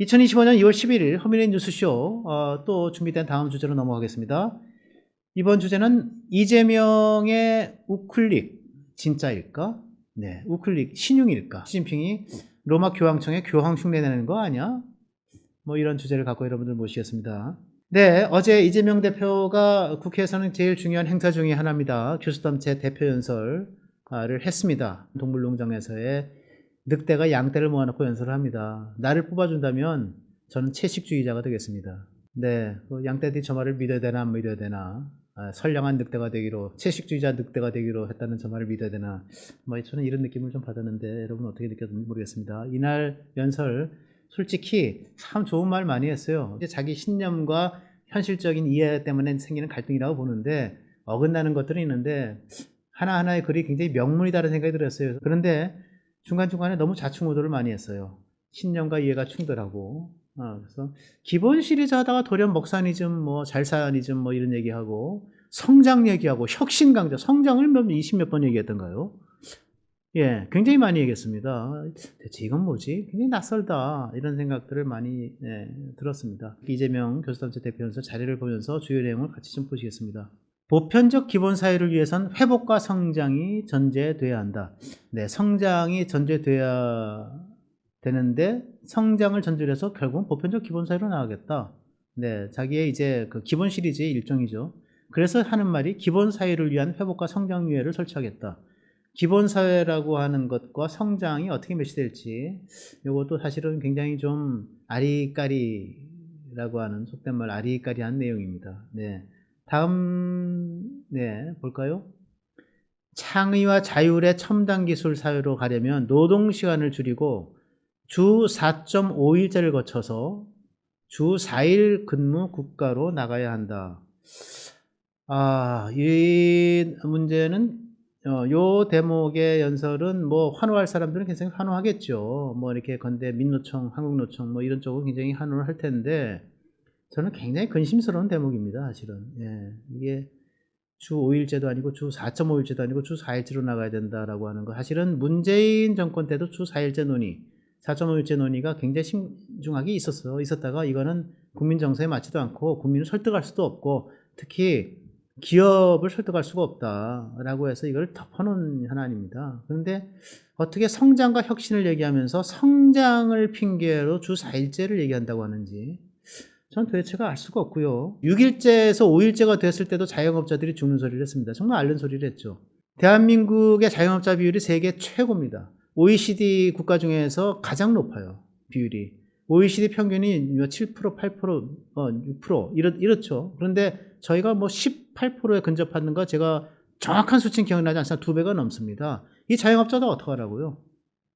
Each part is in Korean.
2025년 2월 11일 허민의 뉴스쇼 또 준비된 다음 주제로 넘어가겠습니다. 이번 주제는 이재명의 우클릭 진짜일까? 네, 우클릭 신용일까? 시진핑이 로마 교황청에 교황 흉내내는 거 아니야? 뭐 이런 주제를 갖고 여러분들 모시겠습니다. 네, 어제 이재명 대표가 국회에서는 제일 중요한 행사 중에 하나입니다. 교수단체 대표 연설을 했습니다. 동물농장에서의 늑대가 양떼를 모아놓고 연설을 합니다. 나를 뽑아준다면 저는 채식주의자가 되겠습니다. 네, 양떼들이 저 말을 믿어야 되나 안 믿어야 되나, 선량한 늑대가 되기로, 채식주의자 늑대가 되기로 했다는 저 말을 믿어야 되나, 뭐 저는 이런 느낌을 좀 받았는데 여러분 어떻게 느꼈는지 모르겠습니다. 이날 연설 솔직히 참 좋은 말 많이 했어요. 자기 신념과 현실적인 이해 때문에 생기는 갈등이라고 보는데 어긋나는 것들은 있는데 하나하나의 글이 굉장히 명문이다라는 생각이 들었어요. 그런데 중간중간에 너무 좌충우돌을 많이 했어요. 신념과 이해가 충돌하고. 그래서 기본 시리즈 하다가 돌연 먹사니즘, 뭐 잘사니즘 뭐 이런 얘기하고 성장 얘기하고 혁신 강조, 성장을 20몇 번 얘기했던가요? 예, 굉장히 많이 얘기했습니다. 대체 이건 뭐지? 굉장히 낯설다. 이런 생각들을 많이 들었습니다. 이재명 교수단체 대표연서 자료를 보면서 주요 내용을 같이 좀 보시겠습니다. 보편적 기본 사회를 위해선 회복과 성장이 전제돼야 한다. 네, 성장이 전제돼야 되는데 성장을 전제로 해서 결국은 보편적 기본 사회로 나가겠다. 네, 자기의 이제 그 기본 시리즈의 일종이죠. 그래서 하는 말이 기본 사회를 위한 회복과 성장 유예를 설치하겠다. 기본 사회라고 하는 것과 성장이 어떻게 매치될지, 이것도 사실은 굉장히 좀 아리까리라고 하는, 속된 말 아리까리한 내용입니다. 네. 다음, 볼까요? 창의와 자율의 첨단 기술 사회로 가려면 노동시간을 줄이고 주 4.5일제를 거쳐서 주 4일 근무 국가로 나가야 한다. 이 문제는, 요 대목의 연설은 뭐 환호할 사람들은 굉장히 환호하겠죠. 뭐 이렇게 건대 민노총, 한국노총 뭐 이런 쪽은 굉장히 환호를 할 텐데, 저는 굉장히 근심스러운 대목입니다, 사실은. 예, 이게 주 5일제도 아니고 주 4.5일제도 아니고 주 4일제로 나가야 된다라고 하는 거. 사실은 문재인 정권 때도 주 4일제 논의, 4.5일제 논의가 굉장히 신중하게 있었다가 이거는 국민 정서에 맞지도 않고 국민을 설득할 수도 없고 특히 기업을 설득할 수가 없다라고 해서 이걸 덮어놓은 현안입니다. 그런데 어떻게 성장과 혁신을 얘기하면서 성장을 핑계로 주 4일제를 얘기한다고 하는지 전 도대체가 알 수가 없고요. 6일제에서 5일제가 됐을 때도 자영업자들이 죽는 소리를 했습니다. 정말 앓는 소리를 했죠. 대한민국의 자영업자 비율이 세계 최고입니다. OECD 국가 중에서 가장 높아요. 비율이. OECD 평균이 7%, 8%, 6% 이렇죠. 그런데 저희가 뭐 18%에 근접하는 거 제가 정확한 수치는 기억나지 않지만 2배가 넘습니다. 이 자영업자도 어떡하라고요?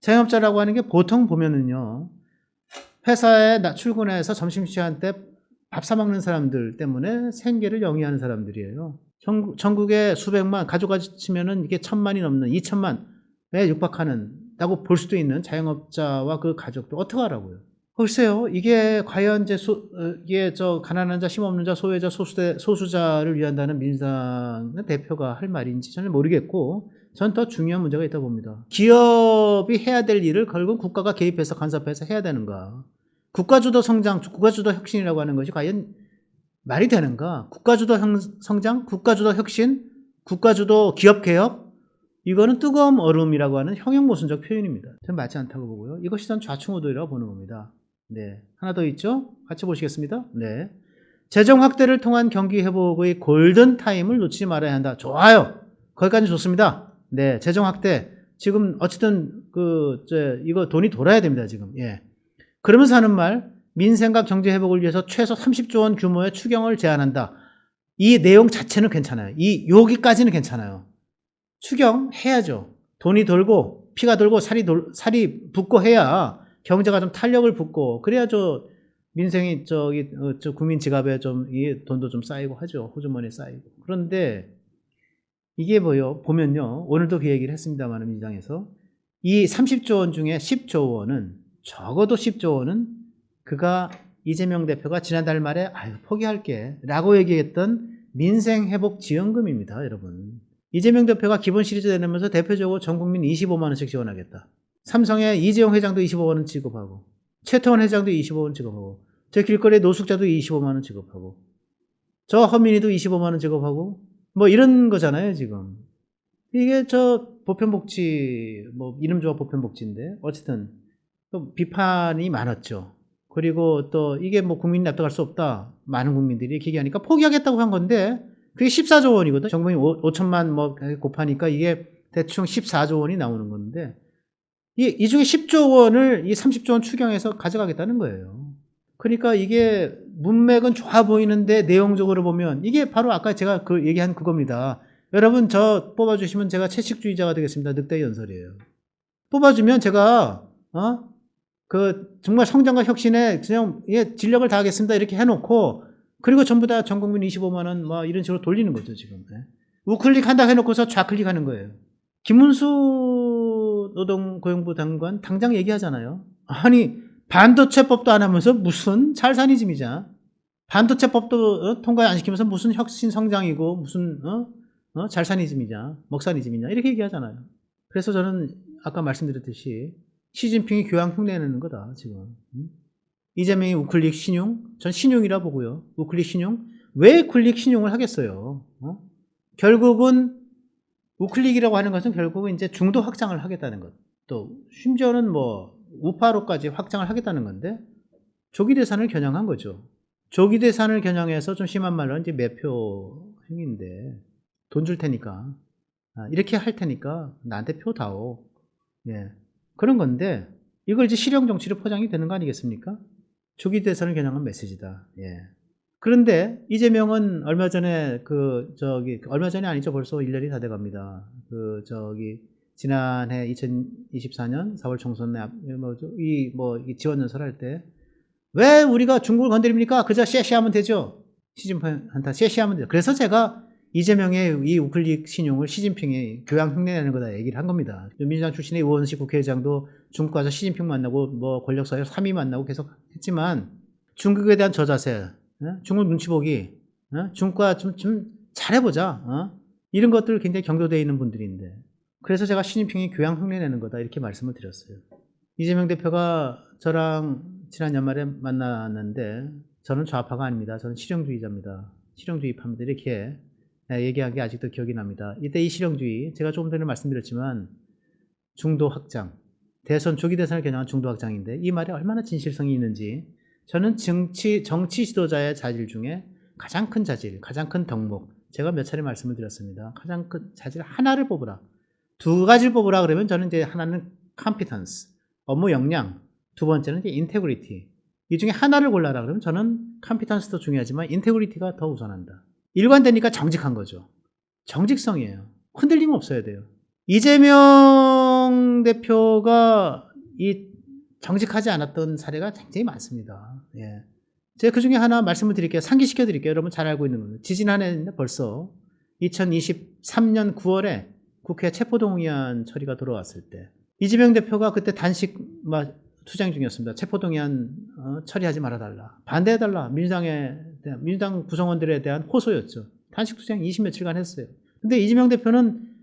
자영업자라고 하는 게 보통 보면은요. 회사에 출근해서 점심시간 때 밥 사먹는 사람들 때문에 생계를 영위하는 사람들이에요. 전국에 수백만, 가족과 치면은 이게 1000만이 넘는 2000만에 육박하는다고 볼 수도 있는 자영업자와 그 가족도 어떡하라고요? 글쎄요, 이게 과연 이게 가난한 자, 힘없는 자, 소외자, 소수자를 위한다는 민주당의 대표가 할 말인지 저는 모르겠고, 전 더 중요한 문제가 있다고 봅니다. 기업이 해야 될 일을 결국 국가가 개입해서 간섭해서 해야 되는가? 국가주도 성장, 국가주도 혁신이라고 하는 것이 과연 말이 되는가? 국가주도 성장, 국가주도 혁신, 국가주도 기업개혁, 이거는 뜨거운 얼음이라고 하는 형용모순적 표현입니다. 저는 맞지 않다고 보고요. 이것이 전 좌충우돌이라고 보는 겁니다. 네, 하나 더 있죠? 같이 보시겠습니다. 네, 재정 확대를 통한 경기 회복의 골든 타임을 놓치지 말아야 한다. 좋아요. 거기까지 좋습니다. 네, 재정 확대. 지금 어쨌든 이거 돈이 돌아야 됩니다. 지금. 예. 그러면서 하는 말, 민생과 경제 회복을 위해서 최소 30조 원 규모의 추경을 제안한다. 이 내용 자체는 괜찮아요. 여기까지는 괜찮아요. 추경 해야죠. 돈이 돌고 피가 돌고 살이 붓고 해야 경제가 좀 탄력을 붙고 그래야 민생이 국민 지갑에 이 돈도 좀 쌓이고 하죠. 호주머니에 쌓이고. 그런데 이게 보면요. 오늘도 그 얘기를 했습니다만 민주당에서 이 30조 원 중에 10조 원은 적어도 10조 원은 이재명 대표가 지난달 말에 포기할게 라고 얘기했던 민생회복지원금입니다. 여러분. 이재명 대표가 기본 시리즈 내놓으면서 대표적으로 전 국민 25만 원씩 지원하겠다. 삼성의 이재용 회장도 25만 원 지급하고 최태원 회장도 25만 원 지급하고, 저 길거리에 노숙자도 25만 원 지급하고, 저 허민이도 25만 원 지급하고, 뭐 이런 거잖아요, 지금. 이게 저 보편복지, 뭐 이름 좋아 보편복지인데, 어쨌든 또 비판이 많았죠. 그리고 또 이게 뭐 국민이 납득할 수 없다. 많은 국민들이 기기하니까 포기하겠다고 한 건데, 그게 14조 원이거든. 정부이 5천만 뭐 곱하니까 이게 대충 14조 원이 나오는 건데, 이 중에 10조 원을 이 30조 원 추경해서 가져가겠다는 거예요. 그러니까 이게 문맥은 좋아 보이는데 내용적으로 보면 이게 바로 아까 제가 그 얘기한 그겁니다. 여러분 저 뽑아주시면 제가 채식주의자가 되겠습니다. 늑대 연설이에요. 뽑아주면 제가 그 정말 성장과 혁신에 그냥 진력을 다하겠습니다. 이렇게 해놓고 그리고 전부 다 전 국민 25만 원 뭐 이런 식으로 돌리는 거죠 지금. 우클릭 한다 해놓고서 좌클릭하는 거예요. 김문수 노동고용부 장관 당장 얘기하잖아요. 아니 반도체법도 안 하면서 무슨 찰산이즘이자 반도체법도 통과 안 시키면서 무슨 혁신 성장이고 무슨 찰산이즘이냐 먹산이즘이냐 이렇게 얘기하잖아요. 그래서 저는 아까 말씀드렸듯이 시진핑이 교양 흉내내는 거다 지금. 이재명이 우클릭 신용, 전 신용이라 보고요. 우클릭 신용, 왜 클릭 신용을 하겠어요? 결국은 우클릭이라고 하는 것은 결국은 이제 중도 확장을 하겠다는 것. 또 심지어는 뭐 우파로까지 확장을 하겠다는 건데 조기 대산을 겨냥한 거죠. 조기 대산을 겨냥해서 좀 심한 말로 이제 매표 행위인데 돈 줄 테니까 이렇게 할 테니까 나한테 표 다오. 예. 그런 건데 이걸 이제 실용 정치로 포장이 되는 거 아니겠습니까? 조기 대선을 겨냥한 메시지다. 예. 그런데 이재명은 얼마 전에 얼마 전이 아니죠. 벌써 1년이 다 돼갑니다. 지난해 2024년 4월 총선에 이 지원 연설할 때 왜 우리가 중국을 건드립니까? 그저 쉐시하면 되죠. 시진핑한테 쉐시하면 되죠. 그래서 제가 이재명의 이 우클릭 신용을 시진핑이 교양 흉내내는 거다 얘기를 한 겁니다. 민주당 출신의 우원식 국회의장도 중국 가서 시진핑 만나고 뭐 권력사회 3위 만나고 계속 했지만 중국에 대한 저자세, 중국 눈치 보기, 중국과 좀 잘해보자. 이런 것들 굉장히 경도되어 있는 분들인데 그래서 제가 시진핑이 교양 흉내내는 거다 이렇게 말씀을 드렸어요. 이재명 대표가 저랑 지난 연말에 만났는데 저는 좌파가 아닙니다. 저는 실용주의자입니다. 실용주의파입니다. 이렇게 얘기한 게 아직도 기억이 납니다. 이때 이 실용주의, 제가 조금 전에 말씀드렸지만 중도 확장, 대선 조기 대선을 겨냥한 중도 확장인데 이 말에 얼마나 진실성이 있는지 저는 정치 지도자의 자질 중에 가장 큰 자질, 가장 큰 덕목, 제가 몇 차례 말씀을 드렸습니다. 가장 큰 자질 하나를 뽑으라. 두 가지를 뽑으라 그러면 저는 이제 하나는 competence, 업무 역량, 두 번째는 이제 integrity. 이 중에 하나를 골라라 그러면 저는 competence도 중요하지만 integrity가 더 우선한다. 일관되니까 정직한 거죠. 정직성이에요. 흔들림 없어야 돼요. 이재명 대표가 이 정직하지 않았던 사례가 굉장히 많습니다. 예. 제가 그 중에 하나 말씀을 드릴게요. 상기시켜 드릴게요. 여러분 잘 알고 있는 겁니다. 지지난해 벌써 2023년 9월에 국회 체포동의안 처리가 들어왔을 때 이재명 대표가 그때 단식 투쟁 중이었습니다. 체포동의안 처리하지 말아달라. 반대해달라. 민주당 구성원들에 대한 호소였죠. 단식 투쟁 20며칠간 했어요. 근데 이재명 대표는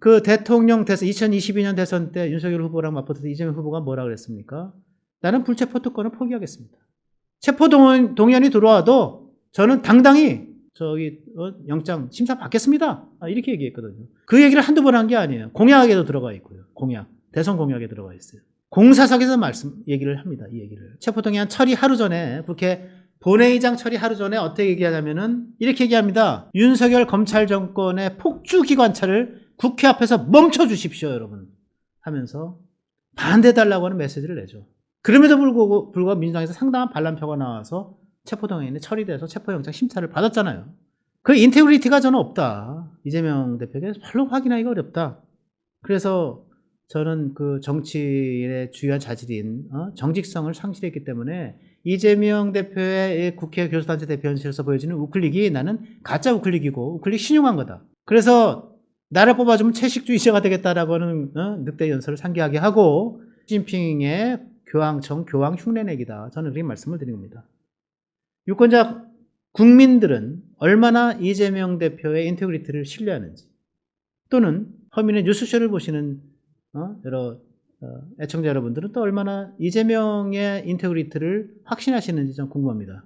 그 대통령 대선 2022년 대선 때 윤석열 후보랑 맞붙어서 이재명 후보가 뭐라 그랬습니까? 나는 불체포 특권을 포기하겠습니다. 체포동의안이 들어와도 저는 당당히 영장 심사 받겠습니다. 이렇게 얘기했거든요. 그 얘기를 한두 번 한 게 아니에요. 공약에도 들어가 있고요. 대선 공약에 들어가 있어요. 공사석에서 얘기를 합니다. 이 얘기를. 체포동의안 처리 하루 전에 국회 본회의장 처리 하루 전에 어떻게 얘기하냐면은 이렇게 얘기합니다. 윤석열 검찰 정권의 폭주기관차를 국회 앞에서 멈춰 주십시오, 여러분. 하면서 반대해달라고 하는 메시지를 내죠. 그럼에도 불구하고 민주당에서 상당한 반란표가 나와서 체포동의안이 처리돼서 체포영장 심사를 받았잖아요. 그 인테그리티가 저는 없다. 이재명 대표에게 별로 확인하기가 어렵다. 그래서 저는 그 정치의 주요한 자질인 정직성을 상실했기 때문에 이재명 대표의 국회 교수단체 대표연설에서 보여지는 우클릭이 나는 가짜 우클릭이고 우클릭 신용한 거다. 그래서 나를 뽑아주면 채식주의자가 되겠다라고 하는 늑대 연설을 상기하게 하고 시진핑의 교황 흉내내기다. 저는 그렇게 말씀을 드린 겁니다. 유권자 국민들은 얼마나 이재명 대표의 인테그리티를 신뢰하는지 또는 허민의 뉴스쇼를 보시는 여러 애청자 여러분들은 또 얼마나 이재명의 인테그리티를 확신하시는지 좀 궁금합니다.